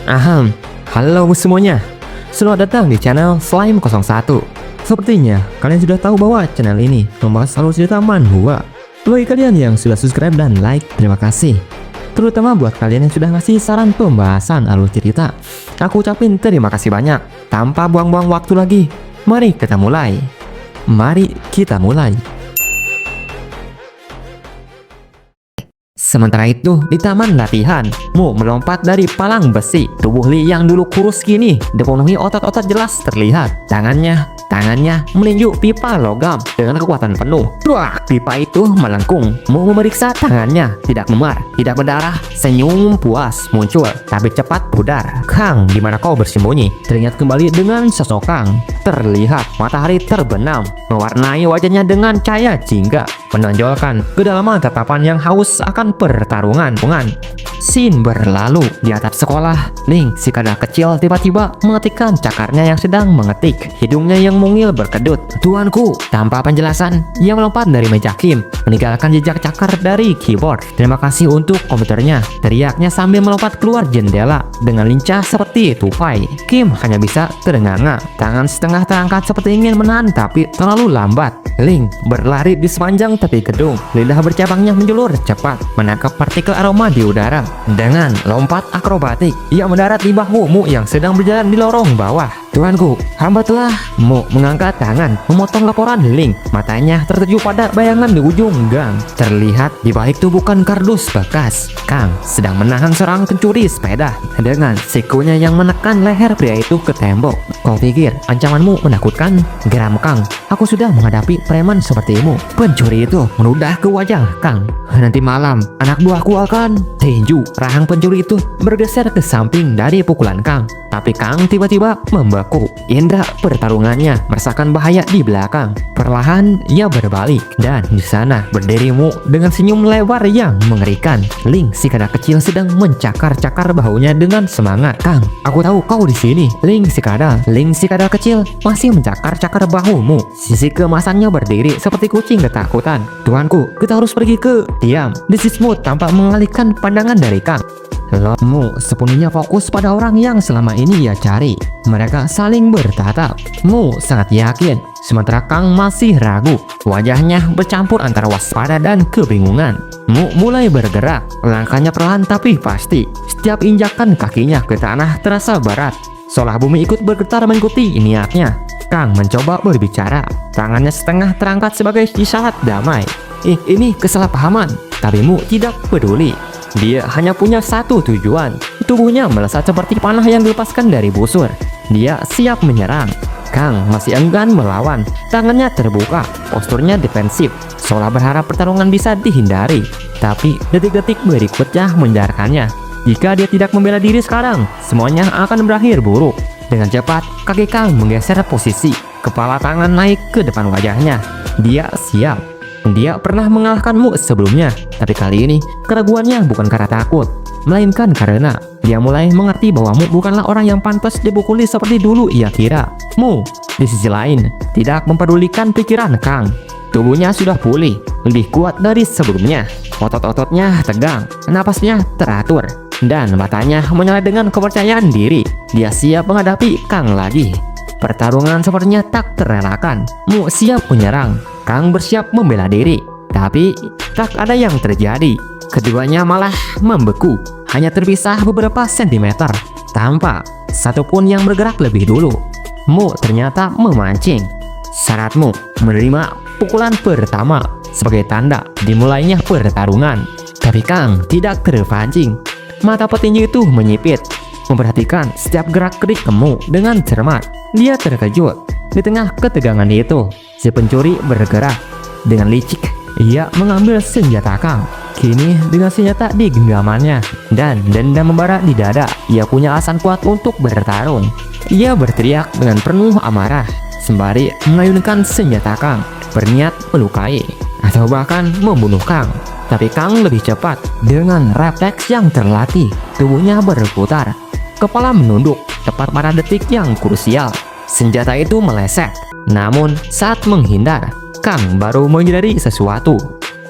Ahem, halo semuanya. Selamat datang di channel Slime 01. Sepertinya kalian sudah tahu bahwa channel ini membahas alur cerita manhwa. Bagi kalian yang sudah subscribe dan like, terima kasih. Terutama buat kalian yang sudah ngasih saran pembahasan alur cerita. Aku ucapin terima kasih banyak. Tanpa buang-buang waktu lagi, mari kita mulai. Sementara itu, di taman latihan, Mu melompat dari palang besi. Tubuh Lee yang dulu kurus kini dipenuhi otot-otot jelas terlihat. Tangannya meninju pipa logam dengan kekuatan penuh. Wah, pipa itu melengkung. Mu memeriksa tangannya, tidak memar, tidak berdarah. Senyum puas muncul, tapi cepat pudar. Kang, di mana kau bersembunyi? Teringat kembali dengan sosok Kang. Terlihat matahari terbenam, mewarnai wajahnya dengan cahaya jingga, menonjolkan kedalaman tatapan yang haus akan pertarungan. Scene berlalu di atap sekolah. Ling, si kadal kecil, tiba-tiba mengetikkan cakarnya yang sedang mengetik. Hidungnya yang mungil berkedut. Tuanku, tanpa penjelasan, ia melompat dari meja Kim, meninggalkan jejak cakar dari keyboard. Terima kasih untuk komputernya, teriaknya sambil melompat keluar jendela dengan lincah seperti tupai. Kim hanya bisa terenganga, tangan setengah terangkat seperti ingin menahan tapi terlalu lambat. Ling berlari di sepanjang tepi gedung, lidah bercabangnya menjulur cepat, menangkap partikel aroma di udara. Dengan lompat akrobatik, ia mendarat di bahu Mu yang sedang berjalan di lorong bawah. Tuanku, hamba telah. Mu mengangkat tangan, memotong laporan Ling. Matanya tertuju pada bayangan di ujung gang. Terlihat di balik tubuhkan kardus bekas. Kang sedang menahan seorang pencuri sepeda dengan sikunya yang menekan leher pria itu ke tembok. Kau pikir ancamanmu menakutkan? Geram Kang. Aku sudah menghadapi preman sepertimu. Pencuri itu meludah ke wajah Kang. Nanti malam anak buahku akan tinju. Rahang pencuri itu bergeser ke samping dari pukulan Kang. Tapi Kang tiba-tiba membeku. Indra pertarungannya merasakan bahaya di belakang. Perlahan ia berbalik dan di sana berdiri Mu dengan senyum lebar yang mengerikan. Ling, si kadal kecil, sedang mencakar-cakar bahunya dengan semangat. Kang, aku tahu kau di sini. Ling, si kadal kecil masih mencakar-cakar bahumu. Sisi kemasannya berdiri seperti kucing ketakutan. Tuanku, kita harus pergi ke. Diam, disismut tanpa mengalihkan pandangan dari Kang. Mu sepenuhnya fokus pada orang yang selama ini ia cari. Mereka saling bertatap. Mu sangat yakin, sementara Kang masih ragu. Wajahnya bercampur antara waspada dan kebingungan. Mu mulai bergerak, langkahnya perlahan tapi pasti. Setiap injakan kakinya ke tanah terasa berat, seolah bumi ikut bergetar mengikuti niatnya. Kang mencoba berbicara, tangannya setengah terangkat sebagai isyarat damai. Ini kesalahpahaman, tapi Mu tidak peduli. Dia hanya punya satu tujuan. Tubuhnya melesat seperti panah yang dilepaskan dari busur. Dia siap menyerang. Kang masih enggan melawan. Tangannya terbuka, posturnya defensif, seolah berharap pertarungan bisa dihindari. Tapi detik-detik berikutnya menjadikannya. Jika dia tidak membela diri sekarang, semuanya akan berakhir buruk. Dengan cepat, kaki Kang menggeser posisi. Kepala tangan naik ke depan wajahnya. Dia siap. Dia pernah mengalahkan Mu sebelumnya, tapi kali ini keraguannya bukan karena takut, melainkan karena dia mulai mengerti bahwa Mu bukanlah orang yang pantas dipukuli seperti dulu ia kira. Mu, di sisi lain, tidak mempedulikan pikiran Kang. Tubuhnya sudah pulih, lebih kuat dari sebelumnya. Otot-ototnya tegang, napasnya teratur, dan matanya menyala dengan kepercayaan diri. Dia siap menghadapi Kang lagi. Pertarungan sepertinya tak terelakkan. Mu siap menyerang, Kang bersiap membela diri. Tapi tak ada yang terjadi. Keduanya malah membeku, hanya terpisah beberapa sentimeter, tanpa satupun yang bergerak lebih dulu. Mu ternyata memancing. Syaratmu menerima pukulan pertama sebagai tanda dimulainya pertarungan. Tapi Kang tidak terpancing. Mata petinju itu menyipit, memperhatikan setiap gerak-gerik Mu dengan cermat. Dia terkejut. Di tengah ketegangan itu, si pencuri bergerak. Dengan licik, ia mengambil senjata Kang. Kini dengan senjata di genggamannya dan dendam membara di dada, ia punya alasan kuat untuk bertarung. Ia berteriak dengan penuh amarah, sembari mengayunkan senjata Kang, berniat melukai atau bahkan membunuh Kang. Tapi Kang lebih cepat. Dengan refleks yang terlatih, tubuhnya berputar, kepala menunduk tepat pada detik yang krusial. Senjata itu meleset. Namun saat menghindar, Kang baru menyadari sesuatu.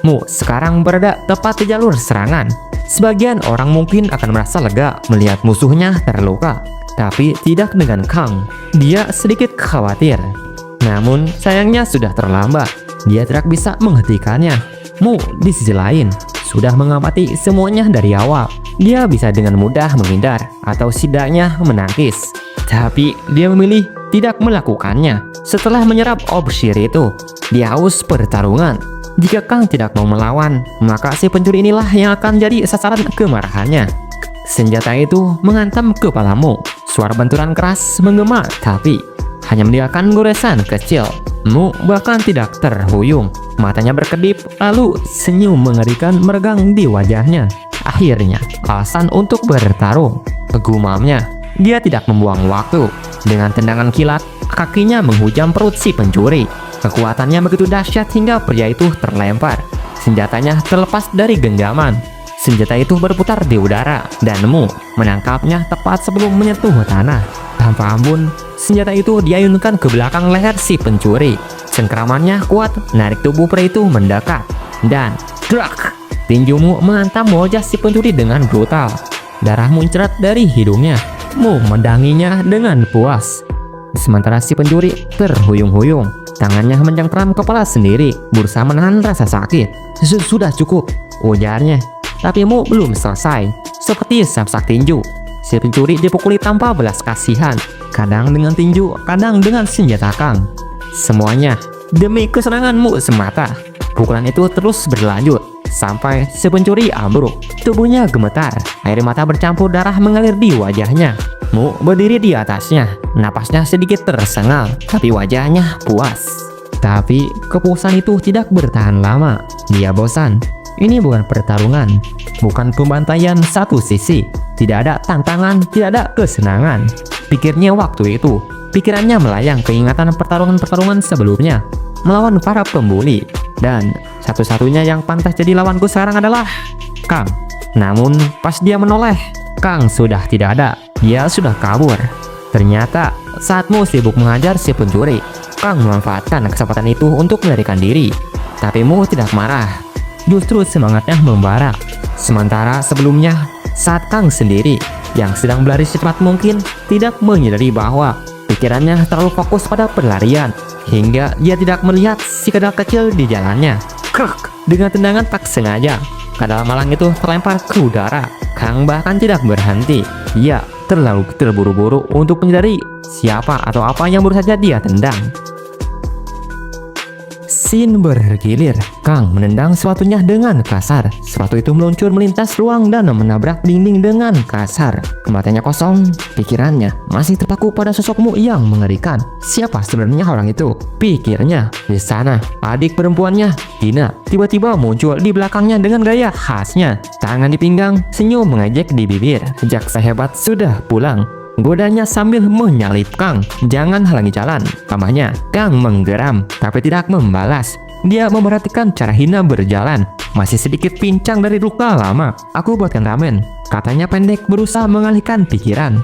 Mu sekarang berada tepat di jalur serangan. Sebagian orang mungkin akan merasa lega melihat musuhnya terluka, tapi tidak dengan Kang. Dia sedikit khawatir. Namun sayangnya sudah terlambat. Dia tidak bisa menghentikannya. Mu di sisi lain sudah mengamati semuanya dari awal. Dia bisa dengan mudah menghindar atau setidaknya menangkis. Tapi dia memilih tidak melakukannya. Setelah menyerap obsir itu, dia haus pertarungan. Jika Kang tidak mau melawan, maka si pencuri inilah yang akan jadi sasaran kemarahannya. Senjata itu menghantam kepalamu. Suara benturan keras menggema, tapi hanya meninggalkan goresan kecil. Mu bahkan tidak terhuyung. Matanya berkedip, lalu senyum mengerikan meregang di wajahnya. Akhirnya, alasan untuk bertarung. Gumamnya, dia tidak membuang waktu. Dengan tendangan kilat, kakinya menghujam perut si pencuri. Kekuatannya begitu dahsyat hingga pria itu terlempar. Senjatanya terlepas dari genggaman. Senjata itu berputar di udara dan Mu menangkapnya tepat sebelum menyentuh tanah. Tanpa ampun, senjata itu diayunkan ke belakang leher si pencuri. Cengkramannya kuat, menarik tubuh pria itu mendekat. Dan drak! Tinju Mu menghantam wajah si pencuri dengan brutal. Darah muncrat dari hidungnya. Mu mendanginya dengan puas. Sementara si pencuri terhuyung-huyung. Tangannya mencengkram kepala sendiri, berusaha menahan rasa sakit. Sudah cukup, ujarnya. Tapi Mu belum selesai. Seperti samsak tinju, si pencuri dipukuli tanpa belas kasihan. Kadang dengan tinju, kadang dengan senjata Kang. Semuanya demi kesenangan Mu semata. Pukulan itu terus berlanjut sampai si pencuri ambruk. Tubuhnya gemetar, air mata bercampur darah mengalir di wajahnya. Mu berdiri di atasnya, napasnya sedikit tersengal, tapi wajahnya puas. Tapi kepuasan itu tidak bertahan lama. Dia bosan. Ini bukan pertarungan, bukan pembantaian satu sisi. Tidak ada tantangan, tidak ada kesenangan. Pikirnya waktu itu, pikirannya melayang keingatan pertarungan-pertarungan sebelumnya melawan para pembuli. Dan satu-satunya yang pantas jadi lawanku sekarang adalah Kang. Namun pas dia menoleh, Kang sudah tidak ada. Dia sudah kabur. Ternyata saat Mu sibuk mengajar si pencuri, Kang memanfaatkan kesempatan itu untuk melarikan diri. Tapi Mu tidak marah. Justru semangatnya membara. Sementara sebelumnya, saat Kang sendiri yang sedang berlari secepat mungkin tidak menyadari bahwa pikirannya terlalu fokus pada pelarian hingga dia tidak melihat si kadal kecil di jalannya. Krek! Dengan tendangan tak sengaja, kadal malang itu terlempar ke udara. Kang bahkan tidak berhenti. Dia terlalu terburu-buru untuk menyadari siapa atau apa yang baru saja dia tendang. Scene bergilir. Kang menendang sepatunya dengan kasar. Sepatu itu meluncur melintas ruang dan menabrak dinding dengan kasar. Matanya kosong, pikirannya masih terpaku pada sosok Mu yang mengerikan. Siapa sebenarnya orang itu? Pikirnya. Di sana, adik perempuannya, Tina, tiba-tiba muncul di belakangnya dengan gaya khasnya. Tangan di pinggang, senyum mengejek di bibir. Jaksa hebat sudah pulang. Godanya sambil menyalip Kang. Jangan halangi jalan, tambahnya. Kang menggeram, tapi tidak membalas. Dia memperhatikan cara Hina berjalan. Masih sedikit pincang dari luka lama. Aku buatkan ramen, katanya pendek berusaha mengalihkan pikiran.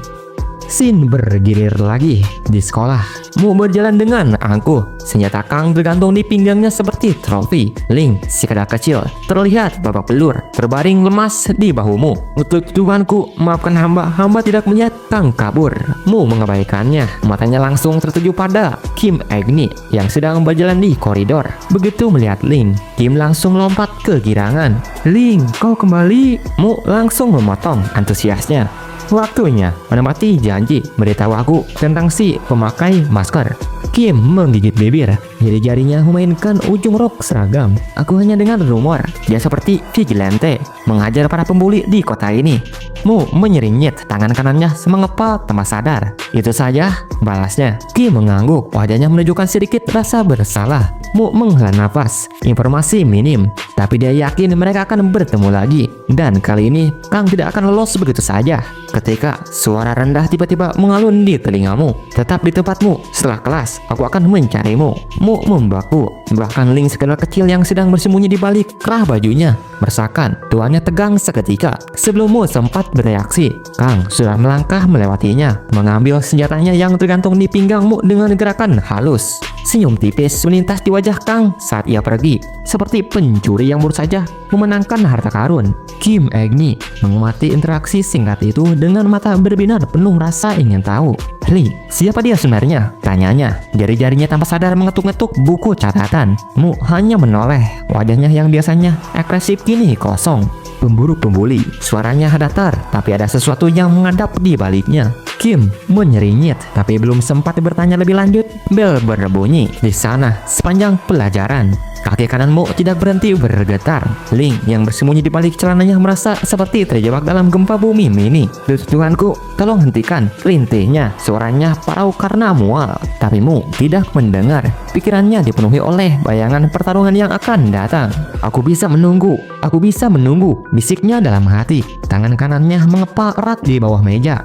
Scene bergilir lagi di sekolah. Mu berjalan dengan angkuh. Senjata Kang tergantung di pinggangnya seperti trofi. Ling, si kadal kecil, terlihat babak belur, terbaring lemas di bahumu. Untuk Tuhanku, maafkan hamba tidak melihat Kang kabur. Mu mengabaikannya. Matanya langsung tertuju pada Kim Agni yang sedang berjalan di koridor. Begitu melihat Ling, Kim langsung lompat kegirangan. Ling, kau kembali. Mu langsung memotong antusiasnya. Waktunya menepati janji, beritahu aku tentang si pemakai masker. Kim menggigit bibir, jari-jarinya memainkan ujung rok seragam. Aku hanya dengar rumor, dia seperti vigilante, menghajar para pembuli di kota ini. Mu menyeringyet tangan kanannya semengepal tanpa sadar. Itu saja balasnya. Kim mengangguk, wajahnya menunjukkan sedikit rasa bersalah. Mu menghela nafas, informasi minim, tapi dia yakin mereka akan bertemu lagi. Dan kali ini, Kang tidak akan lolos begitu saja. Ketika suara rendah tiba-tiba mengalun di telingamu, tetap di tempatmu, setelah kelas, aku akan mencarimu. Mu membaku, bahkan Ling sekadar kecil yang sedang bersembunyi di balik kerah bajunya merasakan tuannya tegang seketika. Sebelum Mu sempat bereaksi, Kang sudah melangkah melewatinya, mengambil senjatanya yang tergantung di pinggangmu dengan gerakan halus. Senyum tipis melintas di wajah Kang saat ia pergi, seperti pencuri yang baru saja memenangkan harta karun. Kim Agni mengamati interaksi singkat itu dengan mata berbinar penuh rasa ingin tahu. Lee, siapa dia sebenarnya? Tanyanya. Jari-jarinya tanpa sadar mengetuk-ngetuk buku catatan. Mu hanya menoleh. Wajahnya yang biasanya ekspresif kini kosong. Pemburu pembuli. Suaranya datar, tapi ada sesuatu yang mengadap di baliknya. Kim menyerinyit, tapi belum sempat bertanya lebih lanjut. Bel berbunyi di sana sepanjang pelajaran. Kaki kananmu tidak berhenti bergetar. Ling yang bersembunyi di balik celananya merasa seperti terjebak dalam gempa bumi mini. Tuhanku, tolong hentikan, rintihnya. Suaranya parau karena mual. Tapi Mu tidak mendengar. Pikirannya dipenuhi oleh bayangan pertarungan yang akan datang. Aku bisa menunggu, bisiknya dalam hati. Tangan kanannya mengepal erat di bawah meja.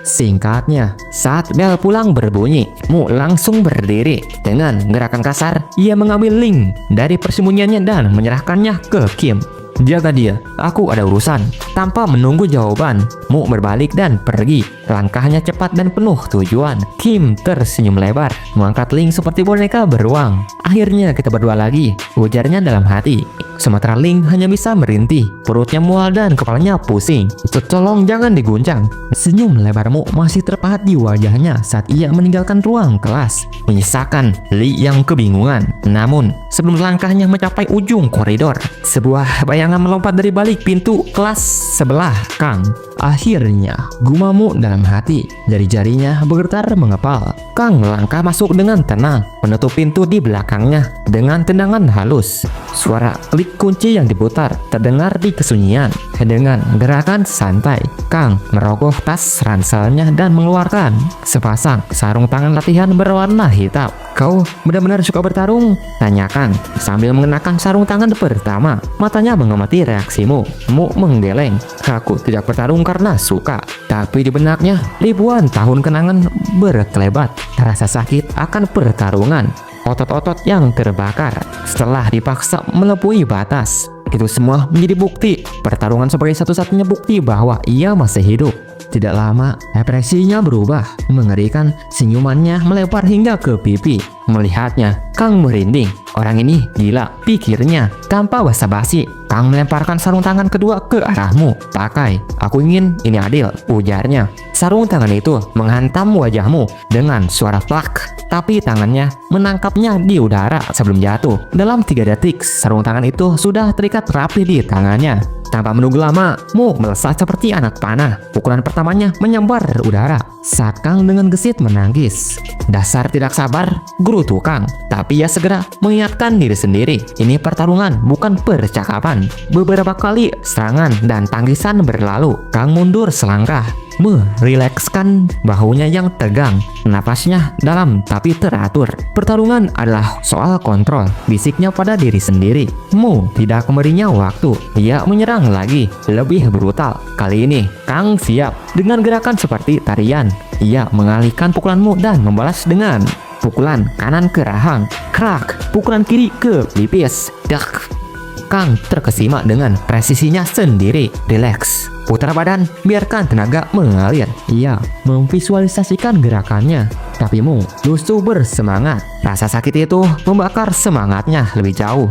Singkatnya, saat bel pulang berbunyi, Mu langsung berdiri. Dengan gerakan kasar, ia mengambil Ling dari persembunyiannya dan menyerahkannya ke Kim. Jaga dia, aku ada urusan. Tanpa menunggu jawaban, Mu berbalik dan pergi. Langkahnya cepat dan penuh tujuan. Kim tersenyum lebar, mengangkat Ling seperti boneka beruang. Akhirnya kita berdua lagi, ujarnya dalam hati. Sementara Ling hanya bisa merintih, perutnya mual dan kepalanya pusing. Tolong jangan diguncang. Senyum lebarmu masih terpahat di wajahnya saat ia meninggalkan ruang kelas, menyisakan Lee yang kebingungan. Namun, sebelum langkahnya mencapai ujung koridor, sebuah bayangan melompat dari balik pintu kelas sebelah Kang. Akhirnya, gumamu dalam hati. Jari-jarinya bergetar mengepal. Kang melangkah masuk dengan tenang, menutup pintu di belakangnya dengan tendangan halus. Suara klik kunci yang diputar terdengar di kesunyian. Dengan gerakan santai, Kang merogoh tas ranselnya dan mengeluarkan sepasang sarung tangan latihan berwarna hitam. Kau benar-benar suka bertarung? Tanyakan sambil mengenakan sarung tangan pertama. Matanya mengamati reaksimu. Mu menggeleng. Aku tidak bertarung karena suka, tapi di benaknya ribuan tahun kenangan berkelebat. Rasa sakit akan pertarungan, otot-otot yang terbakar setelah dipaksa melebihi batas. Itu semua menjadi bukti pertarungan sebagai satu-satunya bukti bahwa ia masih hidup. Tidak lama, ekspresinya berubah, mengerikan. Senyumannya melebar hingga ke pipi. Melihatnya, Kang merinding. Orang ini gila, pikirnya. Tanpa basa-basi, Kang melemparkan sarung tangan kedua ke arahmu. Pakai, aku ingin ini adil, ujarnya. Sarung tangan itu menghantam wajahmu dengan suara plak. Tapi tangannya menangkapnya di udara sebelum jatuh. Dalam 3 detik, sarung tangan itu sudah terikat rapi di tangannya. Tanpa menunggu lama, Mu melesat seperti anak panah. Pukulan pertamanya menyambar udara saat Kang dengan gesit menangis. Dasar tidak sabar, gerutu Kang. Tapi ia segera mengingatkan diri sendiri. Ini pertarungan, bukan percakapan. Beberapa kali serangan dan tangkisan berlalu. Kang mundur selangkah, merilekskan bahunya yang tegang. Napasnya dalam tapi teratur. Pertarungan adalah soal kontrol, bisiknya pada diri sendiri. Mu tidak memberinya waktu. Ia menyerang lagi, lebih brutal. Kali ini, Kang siap. Dengan gerakan seperti tarian, ia mengalihkan pukulanmu dan membalas dengan pukulan kanan ke rahang. Krak, pukulan kiri ke pelipis. Dak. Kang terkesima dengan presisinya sendiri. Relax, putar badan, biarkan tenaga mengalir. Ia memvisualisasikan gerakannya. Tapi Mu justru bersemangat. Rasa sakit itu membakar semangatnya lebih jauh.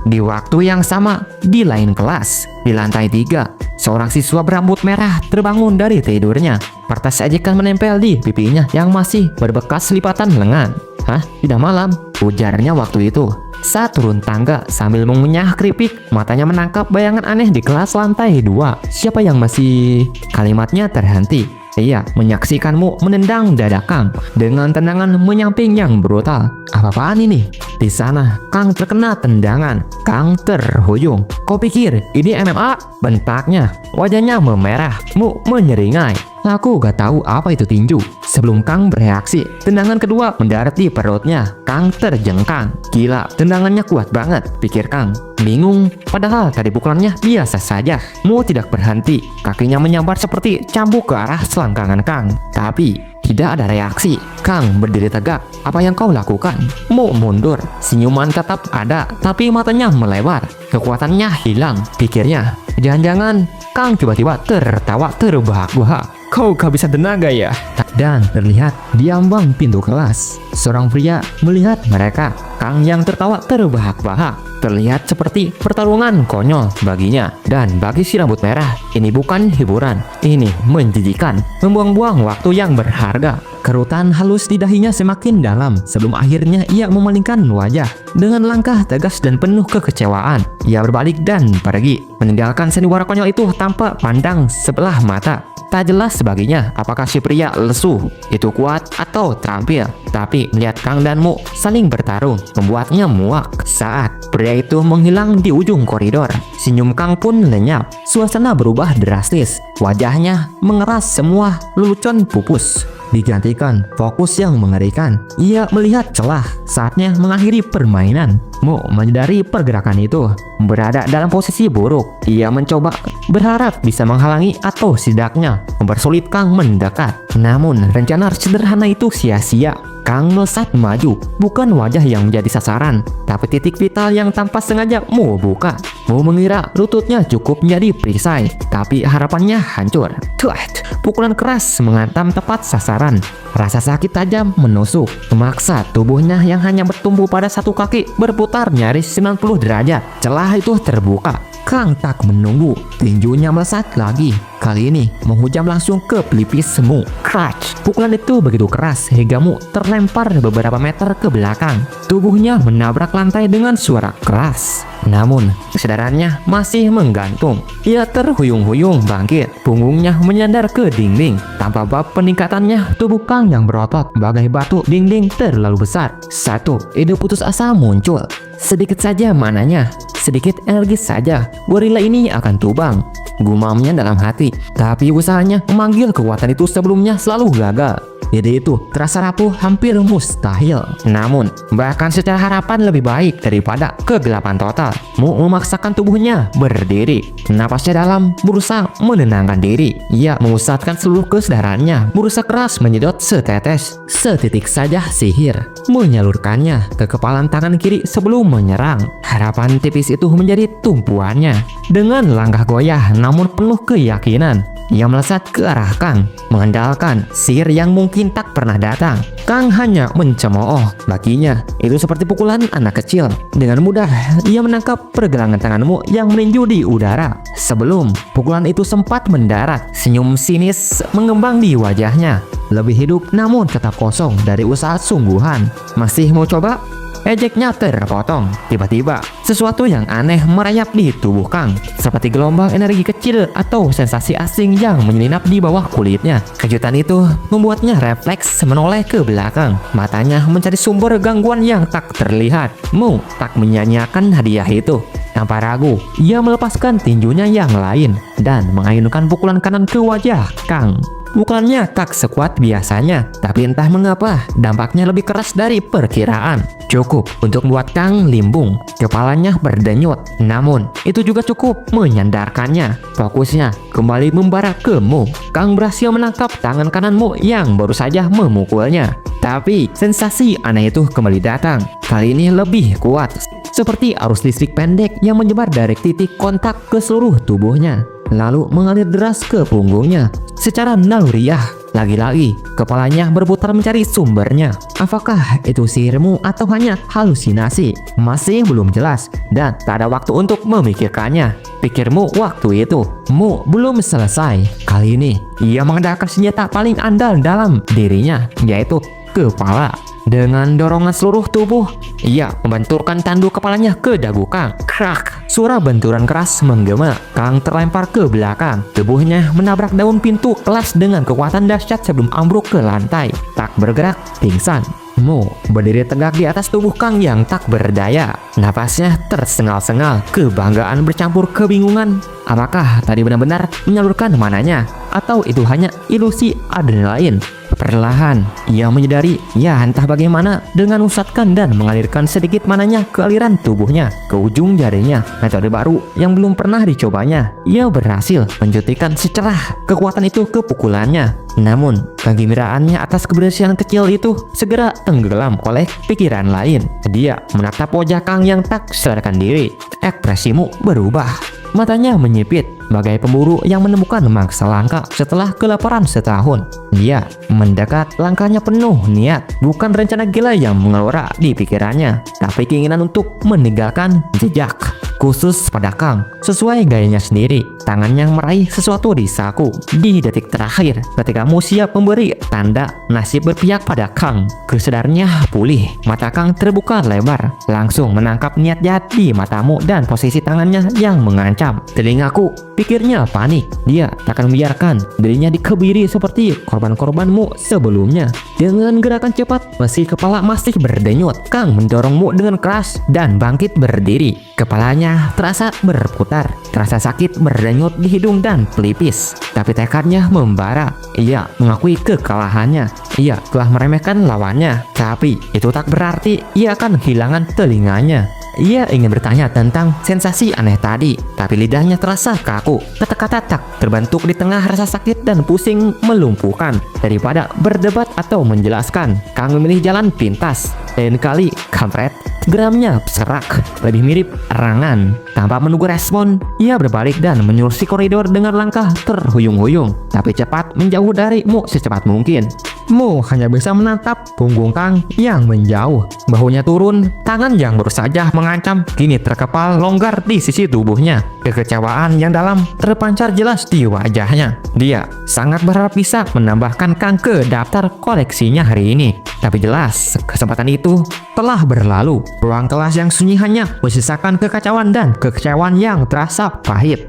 Di waktu yang sama, di lain kelas, di lantai 3, seorang siswa berambut merah terbangun dari tidurnya. Kertas ejekan menempel di pipinya yang masih berbekas lipatan lengan. Hah? Tidak malam? Ujarnya waktu itu. Saat turun tangga sambil mengunyah keripik, matanya menangkap bayangan aneh di kelas lantai 2. Siapa yang masih... Kalimatnya terhenti. Ia menyaksikanmu menendang dada Kang dengan tendangan menyamping yang brutal. Apa-apaan ini? Di sana, Kang terkena tendangan. Kang terhuyung. Kau pikir ini MMA? Bentaknya. Wajahnya memerah. Mu menyeringai. Aku gak tahu apa itu tinju. Sebelum Kang bereaksi, tendangan kedua mendarat di perutnya. Kang terjengkang. Gila, tendangannya kuat banget, pikir Kang. Bingung, padahal tadi pukulannya biasa saja. Mu tidak berhenti. Kakinya menyambar seperti cambuk ke arah selangkangan Kang. Tapi tidak ada reaksi. Kang berdiri tegak. Apa yang kau lakukan? Mu mundur. Senyuman tetap ada, tapi matanya melebar. Kekuatannya hilang, pikirnya. Jangan-jangan Kang tiba-tiba tertawa terbahak-bahak. kau kehabisan tenaga ya? Dan terlihat di ambang pintu kelas, seorang pria melihat mereka. Kang yang tertawa terbahak-bahak. Terlihat seperti pertarungan konyol baginya. Dan bagi si rambut merah, ini bukan hiburan. Ini menjijikan, membuang-buang waktu yang berharga. Kerutan halus di dahinya semakin dalam sebelum akhirnya ia memalingkan wajah. Dengan langkah tegas dan penuh kekecewaan, ia berbalik dan pergi, meninggalkan sandiwara konyol itu tanpa pandang sebelah mata. Tak jelas baginya apakah si pria lesu itu kuat atau terampil. Tapi melihat Kang dan Mu saling bertarung membuatnya muak. Saat pria itu menghilang di ujung koridor, senyum Kang pun lenyap. Suasana berubah drastis. Wajahnya mengeras, semua lelucon pupus digantikan fokus yang mengerikan. Ia melihat celah, saatnya mengakhiri permainan. Mu menyadari pergerakan itu berada dalam posisi buruk. Ia mencoba berharap bisa menghalangi atau setidaknya mempersulit Kang mendekat. Namun rencana sederhana itu sia-sia. Kang melesat maju, bukan wajah yang menjadi sasaran, tapi titik vital yang tanpa sengaja Mu buka. Mu mengira lututnya cukup menjadi perisai, tapi harapannya hancur. Tuat, pukulan keras menghantam tepat sasaran. Rasa sakit tajam menusuk, memaksa tubuhnya yang hanya bertumbuh pada satu kaki berputar nyaris 90 derajat. Celah itu terbuka. Kang tak menunggu, tinjunya melesat lagi. Kali ini menghujam langsung ke pelipis Mu. Crunch! Pukulan itu begitu keras hingga Mu terlempar beberapa meter ke belakang. Tubuhnya menabrak lantai dengan suara keras. Namun kesadarannya masih menggantung. Ia terhuyung-huyung bangkit, punggungnya menyandar ke dinding. Tanpa bab peningkatannya, tubuh Kang yang berotot bagai batu dinding terlalu besar. Satu ide putus asa muncul. Sedikit saja mananya, sedikit energi saja, gorila ini akan tumbang, gumamnya dalam hati. Tapi usahanya memanggil kekuatan itu sebelumnya selalu gagal. Ide itu terasa rapuh, hampir mustahil. Namun, bahkan secara harapan lebih baik daripada kegelapan total. Mu memaksakan tubuhnya berdiri. Napasnya dalam, berusaha menenangkan diri. Ia memusatkan seluruh kesadarannya, berusaha keras menyedot setetes, setitik saja sihir, menyalurkannya ke kepalan tangan kiri sebelum menyerang. Harapan tipis itu menjadi tumpuannya. Dengan langkah goyah namun penuh keyakinan, ia melesat ke arah Kang, mengandalkan sihir yang mungkin tak pernah datang. Kang hanya mencemooh. Baginya, itu seperti pukulan anak kecil. Dengan mudah, ia menangkap pergelangan tanganmu yang meninju di udara. Sebelum pukulan itu sempat mendarat, senyum sinis mengembang di wajahnya. Lebih hidup namun tetap kosong dari usaha sungguhan. Masih mau coba? Ejeknya terpotong. Tiba-tiba, sesuatu yang aneh merayap di tubuh Kang, seperti gelombang energi kecil atau sensasi asing yang menyelinap di bawah kulitnya. Kejutan itu membuatnya refleks menoleh ke belakang. Matanya mencari sumber gangguan yang tak terlihat. Mu tak menyanyiakan hadiah itu. Tanpa ragu, ia melepaskan tinjunya yang lain dan mengayunkan pukulan kanan ke wajah Kang. Pukulannya tak sekuat biasanya, tapi entah mengapa dampaknya lebih keras dari perkiraan. Cukup untuk membuat Kang limbung, kepalanya berdenyut. Namun itu juga cukup menyandarkannya. Fokusnya kembali membara ke Mu. Kang berhasil menangkap tangan kanan Mu yang baru saja memukulnya. Tapi sensasi aneh itu kembali datang. Kali ini lebih kuat, seperti arus listrik pendek yang menyebar dari titik kontak ke seluruh tubuhnya, lalu mengalir deras ke punggungnya secara naluriah. Lagi-lagi, kepalanya berputar mencari sumbernya. Apakah itu sihirmu atau hanya halusinasi? Masih belum jelas dan tak ada waktu untuk memikirkannya. Pikirmu waktu itu, Mu belum selesai. Kali ini, ia mengandalkan senjata paling andal dalam dirinya, yaitu kepala. Dengan dorongan seluruh tubuh, ia membenturkan tanduk kepalanya ke dagu Kang. Krak! Suara benturan keras menggema. Kang terlempar ke belakang. Tubuhnya menabrak daun pintu kelas dengan kekuatan dahsyat sebelum ambruk ke lantai. Tak bergerak, pingsan. Mu berdiri tegak di atas tubuh Kang yang tak berdaya. Napasnya tersengal-sengal, kebanggaan bercampur kebingungan. Apakah tadi benar-benar menyalurkan mananya? Atau itu hanya ilusi adrenalin? Perlahan, ia menyadari, ya entah bagaimana, dengan usatkan dan mengalirkan sedikit mananya ke aliran tubuhnya, ke ujung jarinya. Metode baru yang belum pernah dicobanya. Ia berhasil menjutikan secerah kekuatan itu ke pukulannya. Namun, kegembiraannya atas keberhasilan kecil itu segera tenggelam oleh pikiran lain. Dia menatap wajah Kang yang tak sadarkan diri. Ekspresimu berubah. matanya menyipit bagai pemburu yang menemukan mangsa langka setelah kelaparan setahun. Dia mendekat, langkahnya penuh niat, bukan rencana gila yang mengelora di pikirannya, tapi keinginan untuk meninggalkan jejak khusus pada Kang sesuai gayanya sendiri. Tangannya meraih sesuatu di saku di detik terakhir ketika Mu siap memberi tanda nasib berpihak pada Kang. Kesedarannya pulih, mata Kang terbuka lebar, langsung menangkap niat jahat di matamu dan posisi tangannya yang mengancam. Telingaku, pikirnya panik. Dia tak akan membiarkan dirinya dikebiri seperti korban-korbanmu sebelumnya. Dengan gerakan cepat, meski kepala masih berdenyut, Kang mendorongmu dengan keras dan bangkit berdiri. Kepalanya terasa berputar, terasa sakit berdenyut di hidung dan pelipis. Tapi tekadnya membara. Ia mengakui kekalahannya. Ia telah meremehkan lawannya. Tapi itu tak berarti ia akan kehilangan telinganya. Ia ingin bertanya tentang sensasi aneh tadi, tapi lidahnya terasa kaku. Kata-kata tak terbentuk di tengah rasa sakit dan pusing melumpuhkan. Daripada berdebat atau menjelaskan, Kang memilih jalan pintas. Lain kali, kampret, geramnya serak, lebih mirip erangan. Tanpa menunggu respon, ia berbalik dan menyusuri koridor dengan langkah terhuyung-huyung, tapi cepat menjauh dari Mu secepat mungkin. Mu hanya bisa menatap punggung Kang yang menjauh. Bahunya turun, tangan yang baru saja mengancam kini terkepal longgar di sisi tubuhnya. Kekecewaan yang dalam terpancar jelas di wajahnya. Dia sangat berharap bisa menambahkan Kang ke daftar koleksinya hari ini. Tapi jelas, kesempatan itu telah berlalu. Ruang kelas yang sunyi hanya menyisakan kekacauan dan kekecewaan yang terasa pahit.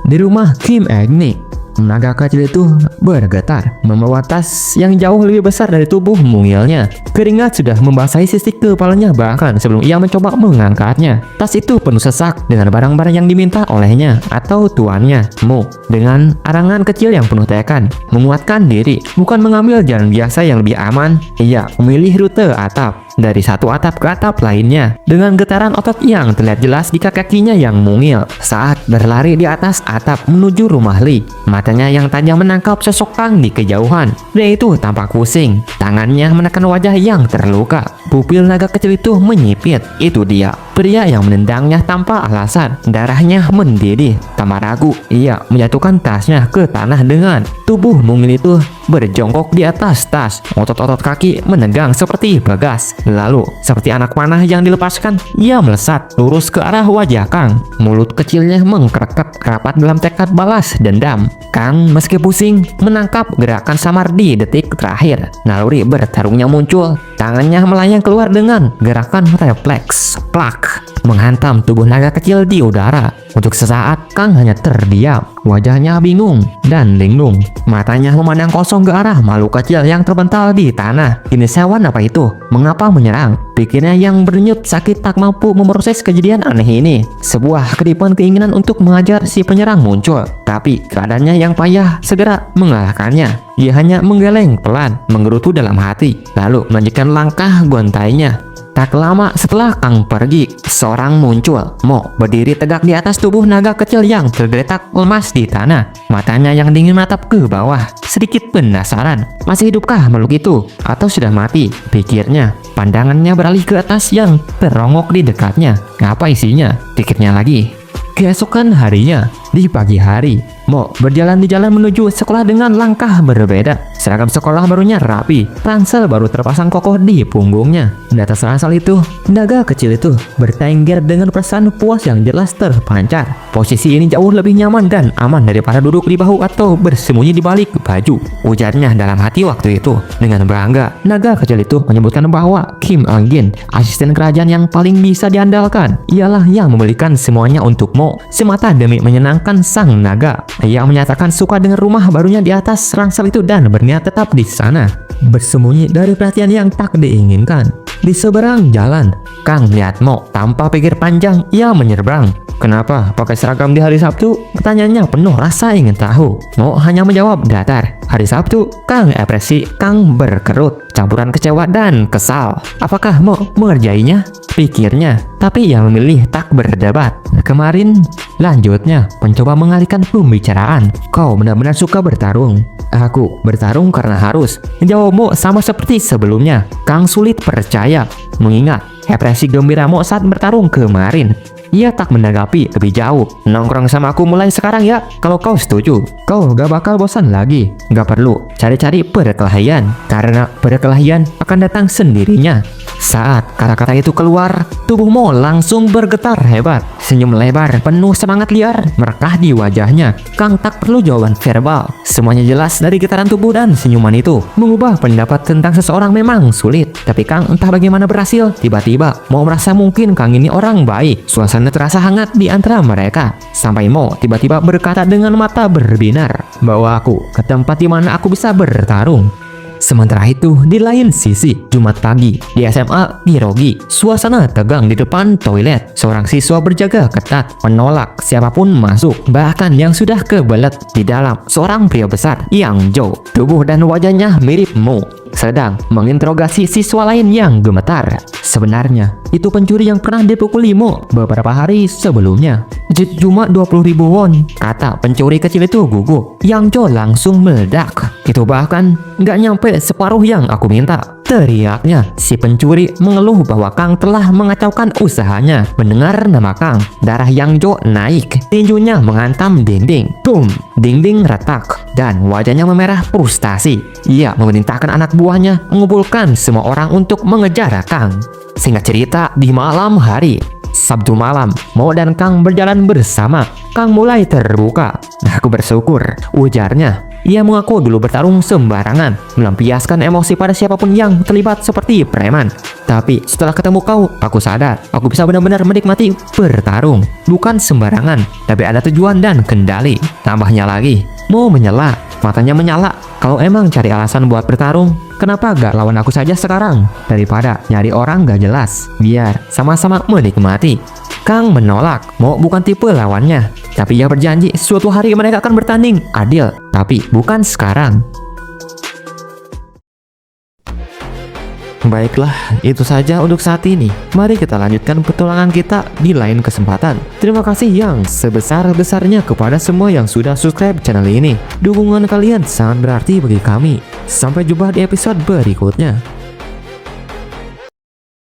Di rumah Kim Agni, naga kecil itu bergetar, membawa tas yang jauh lebih besar dari tubuh mungilnya. Keringat sudah membasahi sisi kepalanya bahkan sebelum ia mencoba mengangkatnya. Tas itu penuh sesak dengan barang-barang yang diminta olehnya atau tuannya. Mu dengan arangan kecil yang penuh tekad menguatkan diri, bukan mengambil jalan biasa yang lebih aman. Ia memilih rute atap, dari satu atap ke atap lainnya, dengan getaran otot yang terlihat jelas di kakinya yang mungil saat berlari di atas atap menuju rumah Li. Matanya yang tajam menangkap sosok Kang di kejauhan. Dia itu tampak pusing, tangannya menekan wajah yang terluka. Pupil naga kecil itu menyipit. Itu dia, pria yang menendangnya tanpa alasan. Darahnya mendidih. Tanpa ragu, ia menjatuhkan tasnya ke tanah dengan tubuh mungil itu berjongkok di atas tas. Otot-otot kaki menegang seperti bagas. Lalu, seperti anak panah yang dilepaskan, ia melesat lurus ke arah wajah Kang. Mulut kecilnya mengkereket rapat dalam tekad balas dendam. Kang meski pusing menangkap gerakan samar di detik terakhir. Naluri bertarungnya muncul. Tangannya melayang keluar dengan gerakan refleks. Plak, menghantam tubuh naga kecil di udara. Untuk sesaat, Kang hanya terdiam. Wajahnya bingung dan linglung. Matanya memandang kosong ke arah makhluk kecil yang terbental di tanah. Ini sewan apa itu? Mengapa menyerang? Pikirnya yang berdenyut sakit tak mampu memproses kejadian aneh ini. Sebuah kedipan keinginan untuk mengajar si penyerang muncul. Tapi keadaannya yang payah segera mengalahkannya. Dia hanya menggeleng pelan, menggerutu dalam hati, lalu melanjutkan langkah gontainya. Tak lama setelah Kang pergi, seorang muncul. Mo berdiri tegak di atas tubuh naga kecil yang tergeletak lemas di tanah. Matanya yang dingin menatap ke bawah, sedikit penasaran. Masih hidupkah makhluk itu? Atau sudah mati? Pikirnya. Pandangannya beralih ke atas yang terongok di dekatnya. Apa isinya? Pikirnya lagi. Keesokan harinya, di pagi hari, Mo berjalan di jalan menuju sekolah dengan langkah berbeda. Seragam sekolah barunya rapi, ransel baru terpasang kokoh di punggungnya. Di atas ransel itu, naga kecil itu bertengger dengan perasaan puas yang jelas terpancar. Posisi ini jauh lebih nyaman dan aman daripada duduk di bahu atau bersembunyi di balik baju. Ujarnya dalam hati waktu itu. Dengan bangga, naga kecil itu menyebutkan bahwa Kim Anggin, asisten kerajaan yang paling bisa diandalkan, ialah yang membelikan semuanya untuk Mo semata demi menyenangkan sang naga. Ia menyatakan suka dengan rumah barunya di atas ransel itu dan berniat tetap di sana, bersembunyi dari perhatian yang tak diinginkan. Di seberang jalan, Kang melihat Mo. Tanpa pikir panjang, ia menyeberang. Kenapa pakai seragam di hari Sabtu? Pertanyaannya penuh rasa ingin tahu. Mo hanya menjawab datar. Hari Sabtu, Kang ekspresi Kang berkerut, campuran kecewa dan kesal. Apakah Mo mengerjainya? Pikirnya, tapi ia memilih tak berdebat. Kemarin, lanjutnya, mencoba mengalihkan pembicaraan. Kau benar-benar suka bertarung. Aku bertarung karena harus. Jawab Mo sama seperti sebelumnya. Kang sulit percaya, mengingat ekspresi gembira Mo saat bertarung kemarin. ia tak menanggapi lebih jauh. Nongkrong sama aku mulai sekarang ya, kalau kau setuju. Kau gak bakal bosan lagi. Gak perlu cari-cari perkelahian, karena perkelahian akan datang sendirinya. Saat kata-kata itu keluar, tubuh Mo langsung bergetar hebat. Senyum lebar penuh semangat liar merekah di wajahnya. Kang tak perlu jawaban verbal. Semuanya jelas dari getaran tubuh dan senyuman itu. Mengubah pendapat tentang seseorang memang sulit, tapi Kang entah bagaimana berhasil. Tiba-tiba Mo merasa mungkin Kang ini orang baik. Suasana terasa hangat di antara mereka. Sampai Mo tiba-tiba berkata dengan mata berbinar, "Bawa aku ke tempat di mana aku bisa bertarung." Sementara itu, di lain sisi, Jumat pagi, di SMA Girogi, suasana tegang di depan toilet. Seorang siswa berjaga ketat, menolak siapapun masuk. Bahkan yang sudah kebelet di dalam, seorang pria besar, Yang Jo. Tubuh dan wajahnya mirip Mo, sedang menginterogasi siswa lain yang gemetar. Sebenarnya, itu pencuri yang pernah dipukuli Mo beberapa hari sebelumnya. Cuma 20.000 won, kata pencuri kecil itu gugup. Yang Jo langsung meledak. Itu bahkan nggak nyampe separuh yang aku minta, teriaknya. Si pencuri mengeluh bahwa Kang telah mengacaukan usahanya. Mendengar nama Kang, darah Yang Jo naik. Tinjunya menghantam dinding. Boom! Dinding retak dan wajahnya memerah frustasi. Ia memerintahkan anak buahnya mengumpulkan semua orang untuk mengejar Kang. Singkat cerita, di malam hari Sabtu malam, Mo dan Kang berjalan bersama. Kang mulai terbuka. "Aku bersyukur," ujarnya. Ia mengaku dulu bertarung sembarangan, melampiaskan emosi pada siapapun yang terlibat seperti preman. Tapi setelah ketemu kau, aku sadar aku bisa benar-benar menikmati bertarung. Bukan sembarangan, tapi ada tujuan dan kendali. Tambahnya lagi, Mo menyela, matanya menyala. "Kalau emang cari alasan buat bertarung, kenapa gak lawan aku saja sekarang? Daripada nyari orang gak jelas, biar sama-sama menikmati." Kang menolak. Mo bukan tipe lawannya, tapi ia berjanji suatu hari mereka akan bertanding adil, tapi bukan sekarang. Baiklah, itu saja untuk saat ini. Mari kita lanjutkan petualangan kita di lain kesempatan. Terima kasih yang sebesar-besarnya kepada semua yang sudah subscribe channel ini. Dukungan kalian sangat berarti bagi kami. Sampai jumpa di episode berikutnya.